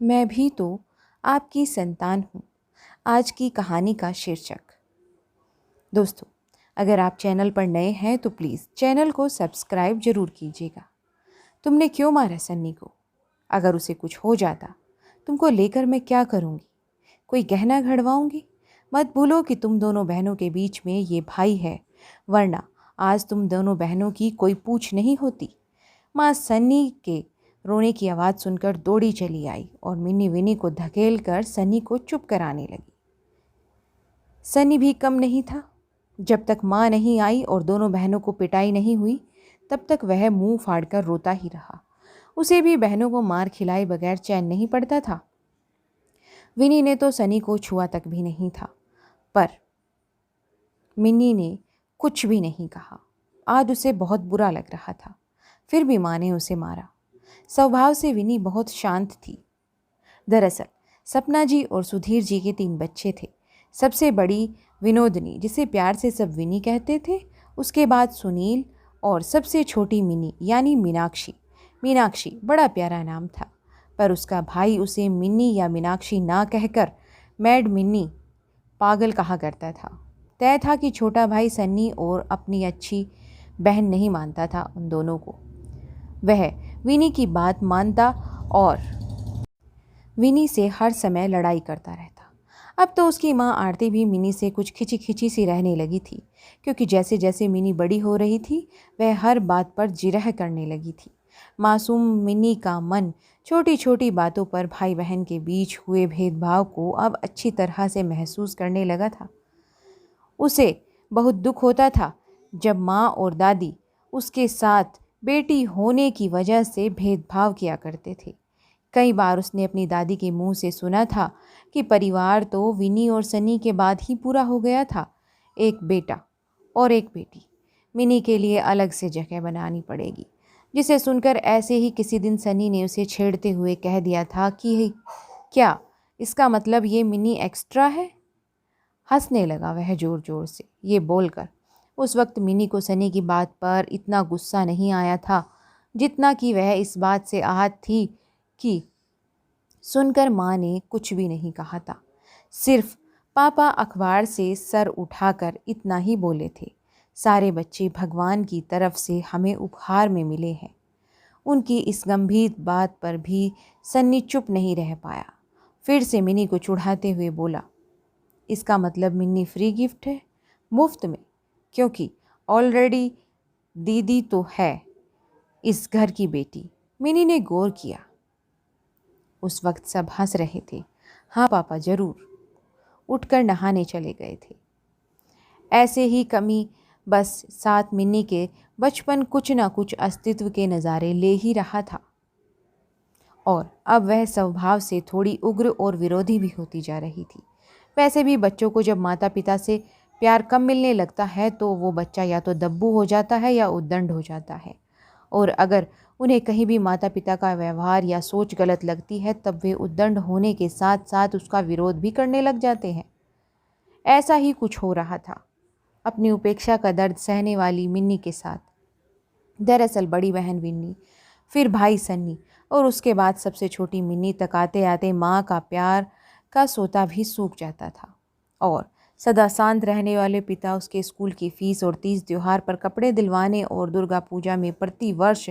मैं भी तो आपकी संतान हूँ। आज की कहानी का शीर्षक। दोस्तों, अगर आप चैनल पर नए हैं तो प्लीज़ चैनल को सब्सक्राइब जरूर कीजिएगा। तुमने क्यों मारा सन्नी को? अगर उसे कुछ हो जाता, तुमको लेकर मैं क्या करूँगी? कोई गहना घड़वाऊँगी? मत भूलो कि तुम दोनों बहनों के बीच में ये भाई है, वरना आज तुम दोनों बहनों की कोई पूछ नहीं होती। माँ सन्नी के रोने की आवाज़ सुनकर दौड़ी चली आई और मिन्नी विनी को धकेल कर सन्नी को चुप कराने लगी। सन्नी भी कम नहीं था। जब तक माँ नहीं आई और दोनों बहनों को पिटाई नहीं हुई, तब तक वह मुंह फाड़कर रोता ही रहा। उसे भी बहनों को मार खिलाए बगैर चैन नहीं पड़ता था। विनी ने तो सनी को छुआ तक भी नहीं था, पर मिन्नी ने कुछ भी नहीं कहा। आज उसे बहुत बुरा लग रहा था, फिर भी माँ ने उसे मारा। स्वभाव से विनी बहुत शांत थी। दरअसल सपना जी और सुधीर जी के 3 बच्चे थे। सबसे बड़ी विनोदनी, जिसे प्यार से सब विनी कहते थे, उसके बाद सुनील और सबसे छोटी मिनी यानी मीनाक्षी। मीनाक्षी बड़ा प्यारा नाम था, पर उसका भाई उसे मिन्नी या मीनाक्षी ना कहकर मैड मिन्नी पागल कहा करता था। तय था कि छोटा भाई सन्नी और अपनी अच्छी बहन नहीं मानता था उन दोनों को। वह विनी की बात मानता और विनी से हर समय लड़ाई करता रहता। अब तो उसकी माँ आरती भी मिनी से कुछ खिंची खिंची सी रहने लगी थी, क्योंकि जैसे जैसे मिनी बड़ी हो रही थी, वह हर बात पर जिरह करने लगी थी। मासूम मिनी का मन छोटी छोटी बातों पर भाई बहन के बीच हुए भेदभाव को अब अच्छी तरह से महसूस करने लगा था। उसे बहुत दुख होता था जब माँ और दादी उसके साथ बेटी होने की वजह से भेदभाव किया करते थे। कई बार उसने अपनी दादी के मुंह से सुना था कि परिवार तो विनी और सनी के बाद ही पूरा हो गया था। एक बेटा और एक बेटी, मिनी के लिए अलग से जगह बनानी पड़ेगी। जिसे सुनकर ऐसे ही किसी दिन सनी ने उसे छेड़ते हुए कह दिया था कि क्या इसका मतलब ये मिनी एक्स्ट्रा है? हंसने लगा वह जोर जोर से ये बोलकर। उस वक्त मिनी को सनी की बात पर इतना गुस्सा नहीं आया था जितना कि वह इस बात से आहत थी कि सुनकर माँ ने कुछ भी नहीं कहा था। सिर्फ पापा अखबार से सर उठाकर इतना ही बोले थे, सारे बच्चे भगवान की तरफ से हमें उपहार में मिले हैं। उनकी इस गंभीर बात पर भी सन्नी चुप नहीं रह पाया। फिर से मिनी को चिढ़ाते हुए बोला, इसका मतलब मिन्नी फ्री गिफ्ट है, मुफ्त में, क्योंकि ऑलरेडी दीदी तो है इस घर की बेटी। मिनी ने गौर किया। उस वक्त सब हंस रहे थे। हाँ पापा जरूर। उठकर नहाने चले गए थे। ऐसे ही कमी बस साथ मिन्नी के बचपन कुछ ना कुछ अस्तित्व के नज़ारे ले ही रहा था, और अब वह स्वभाव से थोड़ी उग्र और विरोधी भी होती जा रही थी। वैसे भी बच्चों को जब माता पिता से प्यार कम मिलने लगता है तो वो बच्चा या तो दब्बू हो जाता है या उद्दंड हो जाता है, और अगर उन्हें कहीं भी माता पिता का व्यवहार या सोच गलत लगती है तब वे उद्दंड होने के साथ साथ उसका विरोध भी करने लग जाते हैं। ऐसा ही कुछ हो रहा था अपनी उपेक्षा का दर्द सहने वाली मिन्नी के साथ। दरअसल बड़ी बहन विन्नी, फिर भाई सन्नी और उसके बाद सबसे छोटी मिन्नी तक आते आते माँ का प्यार का सोता भी सूख जाता था, और सदा शांत रहने वाले पिता उसके स्कूल की फीस और 30 त्योहार पर कपड़े दिलवाने और दुर्गा पूजा में प्रति वर्ष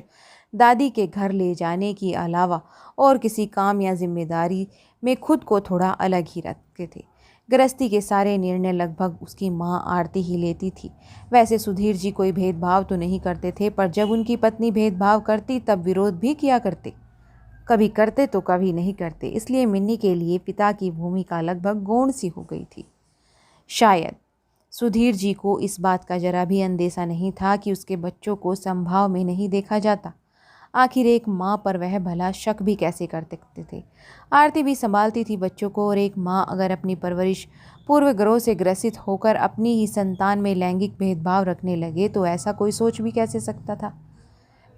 दादी के घर ले जाने के अलावा और किसी काम या जिम्मेदारी में खुद को थोड़ा अलग ही रखते थे। गृहस्थी के सारे निर्णय लगभग उसकी माँ आरती ही लेती थी। वैसे सुधीर जी कोई भेदभाव तो नहीं करते थे, पर जब उनकी पत्नी भेदभाव करती तब विरोध भी किया करते। कभी करते तो कभी नहीं करते, इसलिए मिन्नी के लिए पिता की भूमिका लगभग गौण सी हो गई थी। शायद सुधीर जी को इस बात का जरा भी अंदेशा नहीं था कि उसके बच्चों को समभाव में नहीं देखा जाता। आखिर एक माँ पर वह भला शक भी कैसे कर सकते थे? आरती भी संभालती थी बच्चों को, और एक माँ अगर अपनी परवरिश पूर्व ग्रह से ग्रसित होकर अपनी ही संतान में लैंगिक भेदभाव रखने लगे तो ऐसा कोई सोच भी कैसे सकता था?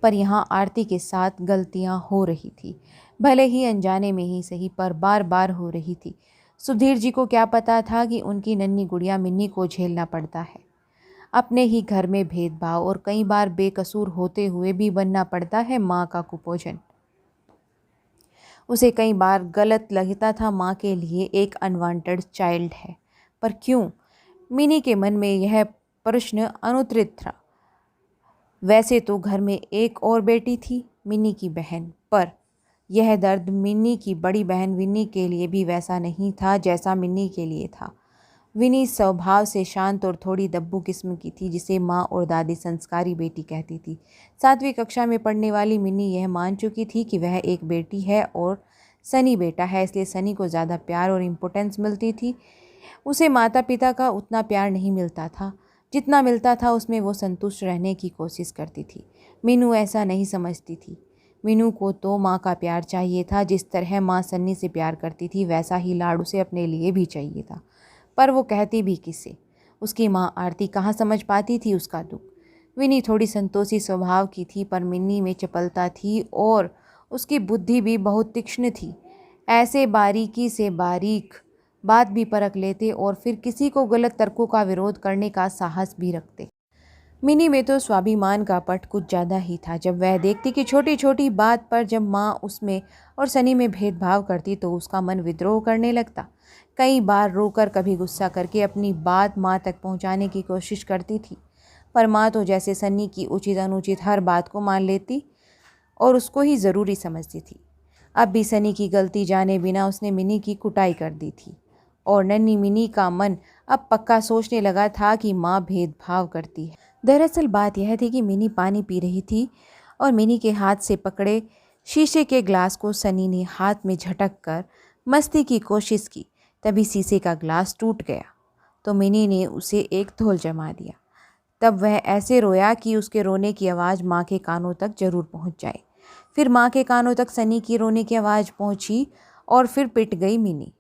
पर यहाँ आरती के साथ गलतियाँ हो रही थी, भले ही अनजाने में ही सही, पर बार बार हो रही थी। सुधीर जी को क्या पता था कि उनकी नन्ही गुड़िया मिन्नी को झेलना पड़ता है। अपने ही घर में भेदभाव, और कई बार बेकसूर होते हुए भी बनना पड़ता है माँ का कुपोषण। उसे कई बार गलत लगता था माँ के लिए एक अनवांटेड चाइल्ड है। पर क्यों? मिनी के मन में यह प्रश्न अनुत्तरित था। वैसे तो घर में एक और बेटी थी, मिनी की बहन, पर यह दर्द मिनी की बड़ी बहन विनी के लिए भी वैसा नहीं था जैसा मिनी के लिए था। विनी स्वभाव से शांत और थोड़ी दब्बू किस्म की थी, जिसे माँ और दादी संस्कारी बेटी कहती थी। 7वीं कक्षा में पढ़ने वाली मिनी यह मान चुकी थी कि वह एक बेटी है और सनी बेटा है, इसलिए सनी को ज़्यादा प्यार और इम्पोर्टेंस मिलती थी। उसे माता पिता का उतना प्यार नहीं मिलता था, जितना मिलता था उसमें वो संतुष्ट रहने की कोशिश करती थी। मीनू ऐसा नहीं समझती थी। मीनू को तो माँ का प्यार चाहिए था। जिस तरह माँ सन्नी से प्यार करती थी वैसा ही लाड़ उसे अपने लिए भी चाहिए था। पर वो कहती भी किससे? उसकी माँ आरती कहाँ समझ पाती थी उसका दुख। विनी थोड़ी संतोषी स्वभाव की थी, पर मिन्नी में चपलता थी और उसकी बुद्धि भी बहुत तीक्ष्ण थी। ऐसे बारीकी से बारीक बात भी परख लेते और फिर किसी को गलत तर्कों का विरोध करने का साहस भी रखते। मिनी में तो स्वाभिमान का पट कुछ ज़्यादा ही था। जब वह देखती कि छोटी छोटी बात पर जब माँ उसमें और सनी में भेदभाव करती तो उसका मन विद्रोह करने लगता। कई बार रोकर, कभी गुस्सा करके अपनी बात माँ तक पहुँचाने की कोशिश करती थी, पर माँ तो जैसे सन्नी की उचित अनुचित हर बात को मान लेती और उसको ही ज़रूरी समझती थी। अब भी सनी की गलती जाने बिना उसने मिनी की कुटाई कर दी थी और नन्ही मिनी का मन अब पक्का सोचने लगा था कि माँ भेदभाव करती है। दरअसल बात यह थी कि मिनी पानी पी रही थी और मिनी के हाथ से पकड़े शीशे के ग्लास को सनी ने हाथ में झटक कर मस्ती की कोशिश की। तभी शीशे का ग्लास टूट गया तो मिनी ने उसे एक धौल जमा दिया। तब वह ऐसे रोया कि उसके रोने की आवाज़ माँ के कानों तक जरूर पहुँच जाए। फिर माँ के कानों तक सनी की रोने की आवाज़ पहुँची और फिर पिट गई मिनी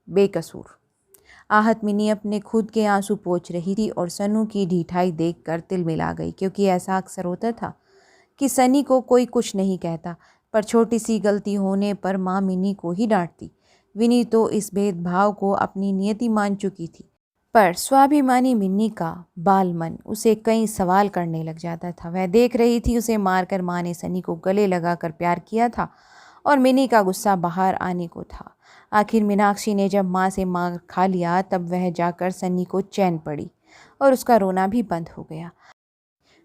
बेकसूर। आहत मिनी अपने खुद के आंसू पोंछ रही थी और सन्नू की ढिठाई देखकर तिल मिला गई, क्योंकि ऐसा अक्सर होता था कि सनी को कोई कुछ नहीं कहता, पर छोटी सी गलती होने पर माँ मिनी को ही डांटती। विनी तो इस भेदभाव को अपनी नियति मान चुकी थी, पर स्वाभिमानी मिन्नी का बाल मन उसे कई सवाल करने लग जाता था। वह देख रही थी उसे मारकर माँ ने सनी को गले लगाकर प्यार किया था और मिनी का गुस्सा बाहर आने को था। आखिर मीनाक्षी ने जब माँ से मार खा लिया तब वह जाकर सनी को चैन पड़ी और उसका रोना भी बंद हो गया।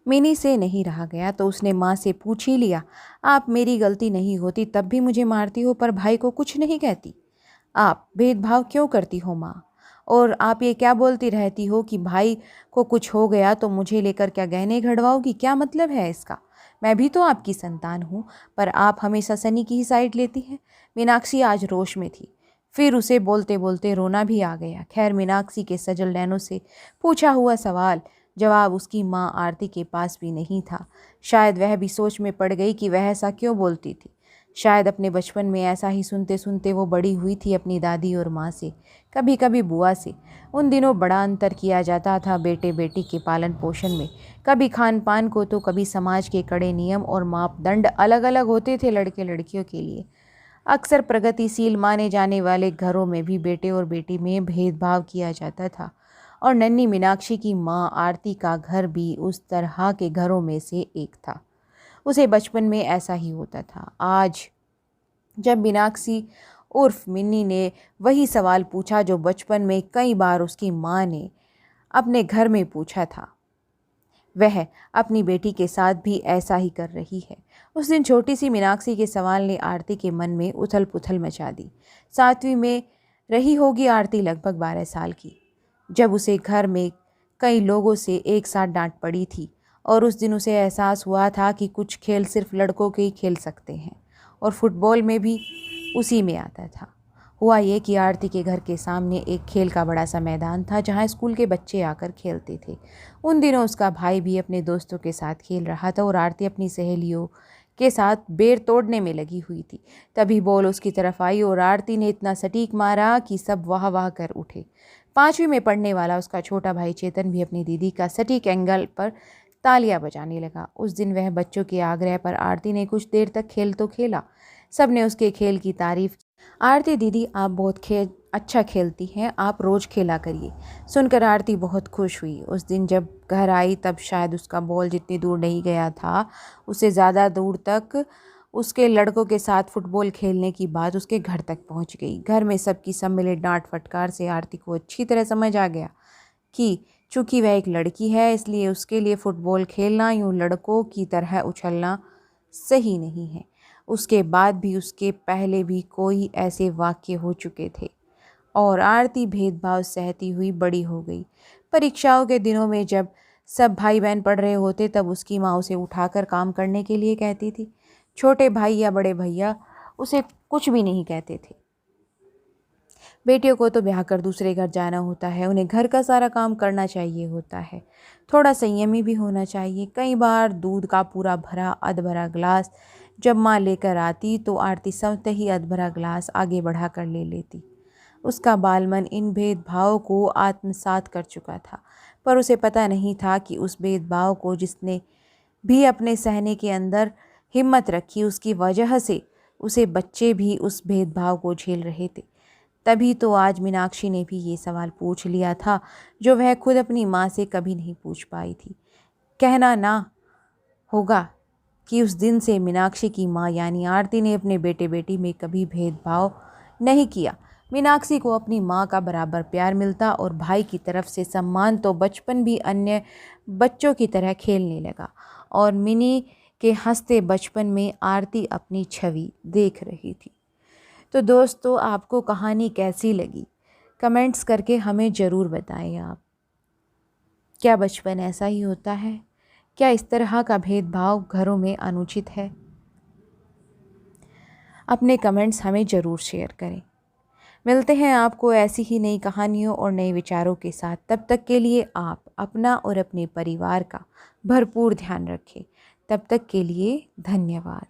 मिनी से नहीं रहा गया तो उसने माँ से पूछ ही लिया, आप मेरी गलती नहीं होती तब भी मुझे मारती हो पर भाई को कुछ नहीं कहती? आप भेदभाव क्यों करती हो माँ? और आप ये क्या बोलती रहती हो कि भाई को कुछ हो गया तो मुझे लेकर क्या गहने घड़वाओगी? क्या मतलब है इसका? मैं भी तो आपकी संतान हूँ, पर आप हमेशा सनी की ही साइड लेती हैं। मीनाक्षी आज रोष में थी, फिर उसे बोलते बोलते रोना भी आ गया। खैर, मीनाक्षी के सजल नैनों से पूछा हुआ सवाल जवाब उसकी माँ आरती के पास भी नहीं था। शायद वह भी सोच में पड़ गई कि वह ऐसा क्यों बोलती थी। शायद अपने बचपन में ऐसा ही सुनते सुनते वो बड़ी हुई थी अपनी दादी और माँ से, कभी कभी बुआ से। उन दिनों बड़ा अंतर किया जाता था बेटे बेटी के पालन पोषण में, कभी खान पान को तो कभी समाज के कड़े नियम और मापदंड अलग अलग होते थे लड़के लड़कियों के लिए। अक्सर प्रगतिशील माने जाने वाले घरों में भी बेटे और बेटी में भेदभाव किया जाता था और नन्ही मीनाक्षी की माँ आरती का घर भी उस तरह के घरों में से एक था। उसे बचपन में ऐसा ही होता था। आज जब मीनाक्षी उर्फ मिन्नी ने वही सवाल पूछा जो बचपन में कई बार उसकी माँ ने अपने घर में पूछा था, वह अपनी बेटी के साथ भी ऐसा ही कर रही है। उस दिन छोटी सी मीनाक्षी के सवाल ने आरती के मन में उथल पुथल मचा दी। 7वीं में रही होगी आरती, लगभग 12 साल की, जब उसे घर में कई लोगों से एक साथ डांट पड़ी थी और उस दिन उसे एहसास हुआ था कि कुछ खेल सिर्फ लड़कों के ही खेल सकते हैं और फुटबॉल में भी उसी में आता था। हुआ ये कि आरती के घर के सामने एक खेल का बड़ा सा मैदान था जहाँ स्कूल के बच्चे आकर खेलते थे। उन दिनों उसका भाई भी अपने दोस्तों के साथ खेल रहा था और आरती अपनी सहेलियों के साथ बेर तोड़ने में लगी हुई थी। तभी बॉल उसकी तरफ आई और आरती ने इतना सटीक मारा कि सब वाह वाह कर उठे। 5वीं में पढ़ने वाला उसका छोटा भाई चेतन भी अपनी दीदी का सटीक एंगल पर तालियां बजाने लगा। उस दिन वह बच्चों के आग्रह पर आरती ने कुछ देर तक खेल तो खेला। सब ने उसके खेल की तारीफ की। आरती दीदी, आप बहुत अच्छा खेलती हैं, आप रोज़ खेला करिए। सुनकर आरती बहुत खुश हुई। उस दिन जब घर आई तब शायद उसका बॉल जितनी दूर नहीं गया था उससे ज़्यादा दूर तक उसके लड़कों के साथ फुटबॉल खेलने की बात उसके घर तक पहुंच गई। घर में सबकी सब मिले डांट फटकार से आरती को अच्छी तरह समझ आ गया कि चूंकि वह एक लड़की है इसलिए उसके लिए फुटबॉल खेलना यूं लड़कों की तरह उछलना सही नहीं है। उसके बाद भी उसके पहले भी कोई ऐसे वाक़ये हो चुके थे और आरती भेदभाव सहती हुई बड़ी हो गई। परीक्षाओं के दिनों में जब सब भाई बहन पढ़ रहे होते तब उसकी माँ उसे उठाकर काम करने के लिए कहती थी। छोटे भाई या बड़े भैया उसे कुछ भी नहीं कहते थे। बेटियों को तो ब्याह कर दूसरे घर जाना होता है, उन्हें घर का सारा काम करना चाहिए होता है, थोड़ा संयमी भी होना चाहिए। कई बार दूध का पूरा भरा अध भरा गिलास जब माँ लेकर आती तो आरती स्वतः ही अध भरा गिलास आगे बढ़ा कर ले लेती। उसका बालमन इन भेदभाव को आत्मसात कर चुका था, पर उसे पता नहीं था कि उस भेदभाव को जिसने भी अपने सहने के अंदर हिम्मत रखी उसकी वजह से उसे बच्चे भी उस भेदभाव को झेल रहे थे। तभी तो आज मीनाक्षी ने भी ये सवाल पूछ लिया था जो वह खुद अपनी माँ से कभी नहीं पूछ पाई थी। कहना ना होगा कि उस दिन से मीनाक्षी की माँ यानी आरती ने अपने बेटे बेटी में कभी भेदभाव नहीं किया। मीनाक्षी को अपनी माँ का बराबर प्यार मिलता और भाई की तरफ से सम्मान, तो बचपन भी अन्य बच्चों की तरह खेलने लगा और मिनी के हंसते बचपन में आरती अपनी छवि देख रही थी। तो दोस्तों, आपको कहानी कैसी लगी कमेंट्स करके हमें ज़रूर बताएं। आप क्या बचपन ऐसा ही होता है? क्या इस तरह का भेदभाव घरों में अनुचित है? अपने कमेंट्स हमें ज़रूर शेयर करें। मिलते हैं आपको ऐसी ही नई कहानियों और नए विचारों के साथ। तब तक के लिए आप अपना और अपने परिवार का भरपूर ध्यान रखें। तब तक के लिए धन्यवाद।